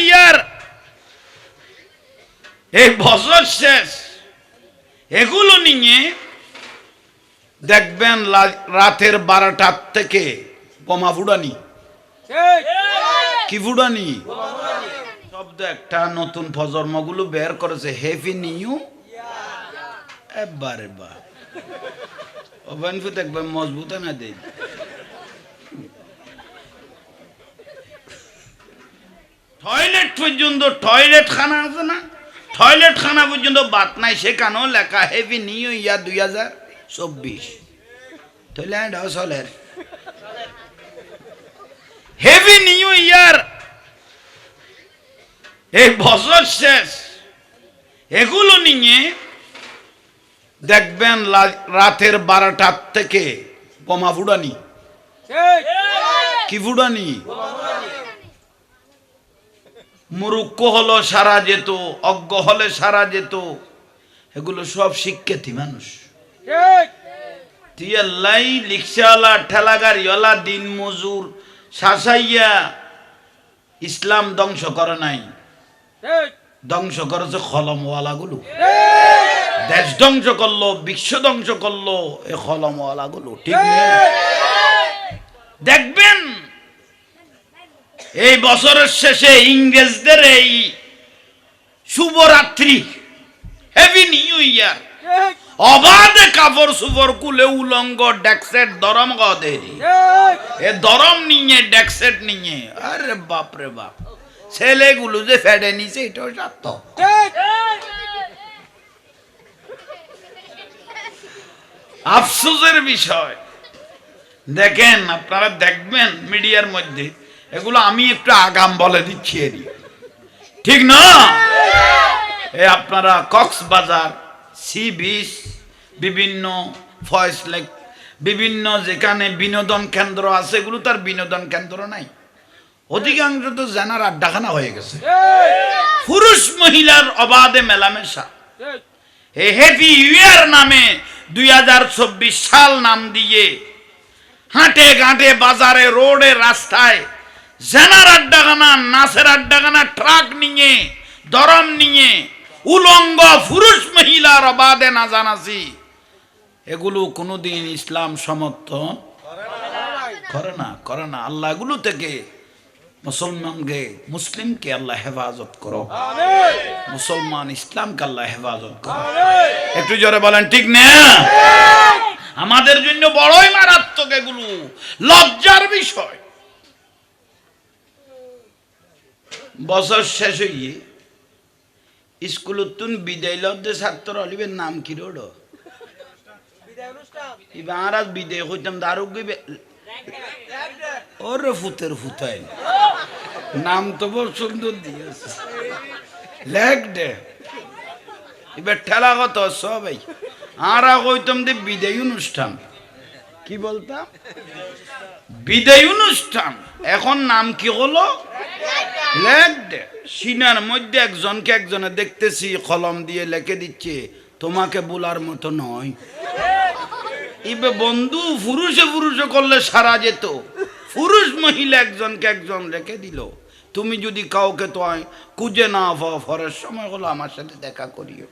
ইয়ার, এই বছর শেষ, এগুলো নিয়ে দেখবেন রাতের 12টার থেকে বোমা ফুটানি। কি ফুটানি? শব্দ একটা নতুন প্রজন্মগুলো বের করেছে, হ্যাপি নিউ এবারে বা দেখবেন মজবুত না দেই। টয়লেট পর্যন্ত, টয়লেট খানা আছে না, টয়লেট খানা পর্যন্ত বাত নাই, সেখানেও লেখা হ্যাপি নিউ ইয়ার 2024। টয়লেট চলের হ্যাপি নিউ ইয়ার, এই বছর শেষ, এগুলো নিয়ে দেখবেন রাতের 12টার থেকে বোমা ফুটানি। কি ফুটানি? মুরুক্ষ হলো সারা যেত, অজ্ঞ হলে সারা যেত, এগুলো সব শিক্ষিত মানুষ। তিয়াল্লাই রিক্সাওয়ালা, ঠেলাগাড়িওয়ালা, দিন মজুর শাসাইয়া ইসলাম ধ্বংস করে নাই, ধ্বংস করেছে কলমওয়ালা গুলো। দেশ ধ্বংস করলো, বিশ্ব ধ্বংস করলো এই কলমওয়ালা গুলো। ঠিক নেই? দেখবেন এই বছরের শেষে ইংরেজদের এই শুভরাত্রি, হ্যাপি নিউ ইয়ার, অবাধে কাপড় সুপর কুলে উলঙ্গ ডেক্সেট দরম গদেরি, এ দরম নিয়ে ডেক্সেট নিয়ে, আরে বাপ রে বাপ, ছেলেগুলো যে ফেডে নিছে এটাও সত্য। আফসোসের বিষয়, দেখেন আপনারা দেখবেন মিডিয়ার মধ্যে এগুলো, আমি একটু আগাম বলে দিচ্ছি এরই, ঠিক না? এই আপনারা কক্সবাজার সি বিচ, বিভিন্ন ফয়েস লেক, বিভিন্ন যেখানে বিনোদন কেন্দ্র আছে, এগুলো তার বিনোদন কেন্দ্র নাই, অধিকাংশ তো জানার আড্ডাখানা হয়ে গেছে। পুরুষ মহিলার অবাধে মেলামেশা, এই হ্যাপি ইয়ার নামে 2024 সাল নাম দিয়ে হাঁটে ঘাটে বাজারে রোডে রাস্তায় জেনার আড্ডাখানা, নাচের আড্ডাখানা, ট্রাক নিয়ে, দরম নিয়ে উলঙ্গ পুরুষ মহিলার অবাধে নাচানাচি, এগুলো কোনোদিন ইসলাম সমর্থন করে না। আল্লাহ এগুলো থেকে মুসলমানকে, মুসলিমকে আল্লাহ হেফাজত করো, মুসলমান ইসলামকে আল্লাহ হেফাজত করো। একটু জোরে বলেন ঠিক না? আমাদের জন্য বড়ই মারাত্মক, এগুলো লজ্জার বিষয়। বছর শেষ হইয়ে স্কুল তুন বিদায় লব্ধে ছাত্র অলিবের নাম কি রোড আজ বিদায় হইতাম দারুক ওরে ফুতের ফুতাই নাম তো বড় সুন্দর দিয়েছে, লেগ ডে এবার ঠেলা কত সবাই। আর কইতাম যে বিদায় অনুষ্ঠান, কি বলতাম বিদায় অনুষ্ঠান, এখন নাম কি হলো লেগ ডে। সিনার মধ্যে একজনকে একজনে দেখতেছি কলম দিয়ে লিখে দিচ্ছে, তোমাকে বলার মতো নয়। ইবে বন্ধু, পুরুষে পুরুষে করলে সারা যেত, পুরুষ মহিলা একজনকে একজন রেখে দিল। তুমি যদি কাউকে তো খুঁজে না পাও, ফরের সময় হলো আমার সাথে দেখা করিও।